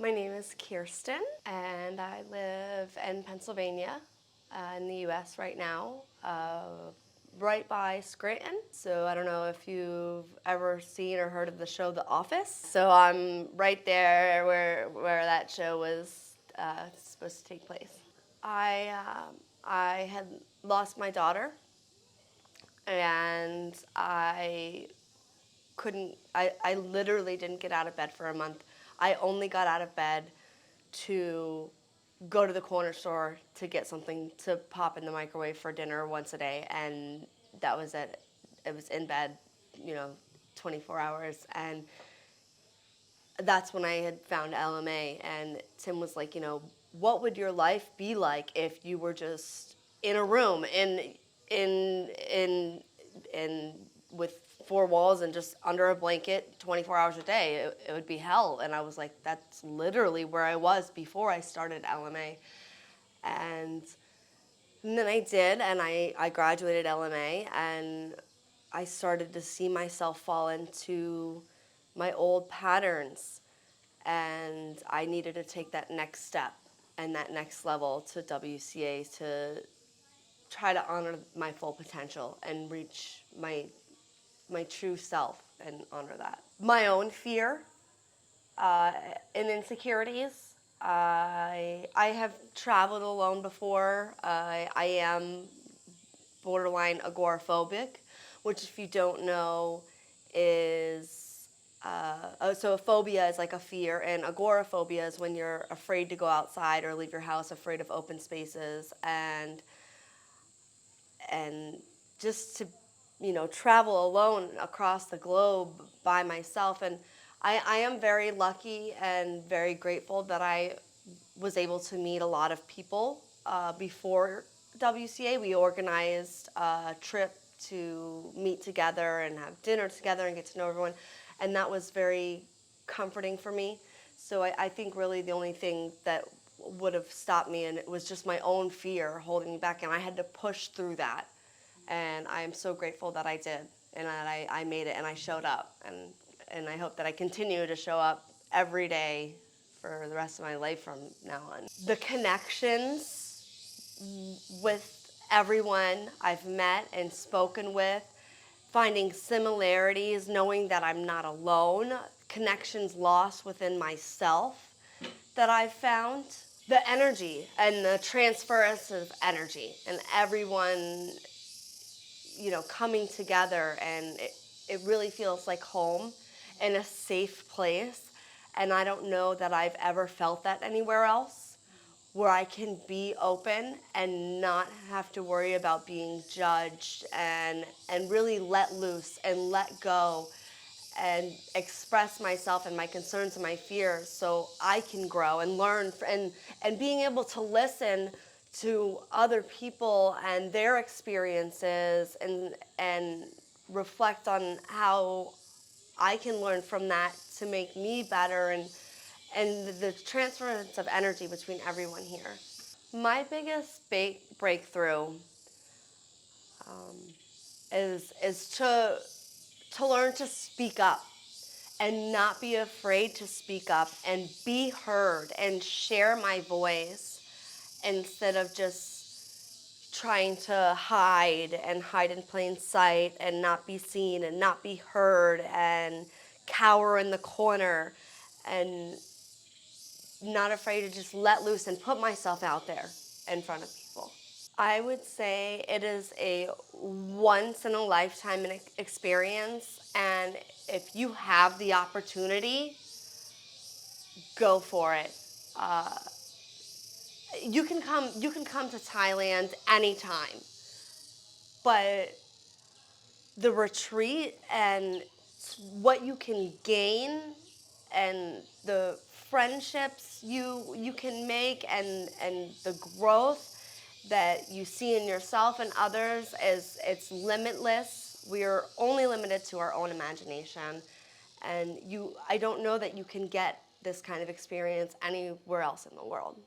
My name is Kirsten, and I live in Pennsylvania, in the U.S. right now, right by Scranton. So I don't know if you've ever seen or heard of the show The Office. So I'm right there where that show was supposed to take place. I had lost my daughter, and I literally didn't get out of bed for a month. I only got out of bed to go to the corner store to get something to pop in the microwave for dinner once a day, and that was it. It was in bed, 24 hours, and that's when I had found LMA. And Tim was like, what would your life be like if you were just in a room in with four walls and just under a blanket 24 hours a day? It would be hell. And I was like, that's literally where I was before I started LMA. And then I did, and I graduated LMA, and I started to see myself fall into my old patterns, and I needed to take that next step and that next level to WCA to try to honor my full potential and reach my true self and honor that. My own fear and insecurities. I have traveled alone before. I am borderline agoraphobic, which, if you don't know, is so a phobia is like a fear, and agoraphobia is when you're afraid to go outside or leave your house, afraid of open spaces, and just to travel alone across the globe by myself. And I am very lucky and very grateful that I was able to meet a lot of people before WCA. We organized a trip to meet together and have dinner together and get to know everyone, and that was very comforting for me. So I think really the only thing that would have stopped me, and it was just my own fear holding me back, and I had to push through that. And I am so grateful that I did, and that I made it, and I showed up, and I hope that I continue to show up every day for the rest of my life from now on. The connections with everyone I've met and spoken with, finding similarities, knowing that I'm not alone, connections lost within myself that I've found, the energy and the transference of energy, and everyone coming together, and it really feels like home and a safe place. And I don't know that I've ever felt that anywhere else, where I can be open and not have to worry about being judged, and really let loose and let go and express myself and my concerns and my fears so I can grow and learn, and being able to listen to other people and their experiences, and reflect on how I can learn from that to make me better, and the transference of energy between everyone here. My biggest breakthrough is to learn to speak up and not be afraid to speak up and be heard and share my voice, instead of just trying to hide in plain sight and not be seen and not be heard and cower in the corner, and not afraid to just let loose and put myself out there in front of people. I would say it is a once in a lifetime experience, and if you have the opportunity, go for it. You can come to Thailand anytime, but the retreat and what you can gain, and the friendships you can make, and the growth that you see in yourself and others, is it's limitless. We're only limited to our own imagination, and I don't know that you can get this kind of experience anywhere else in the world.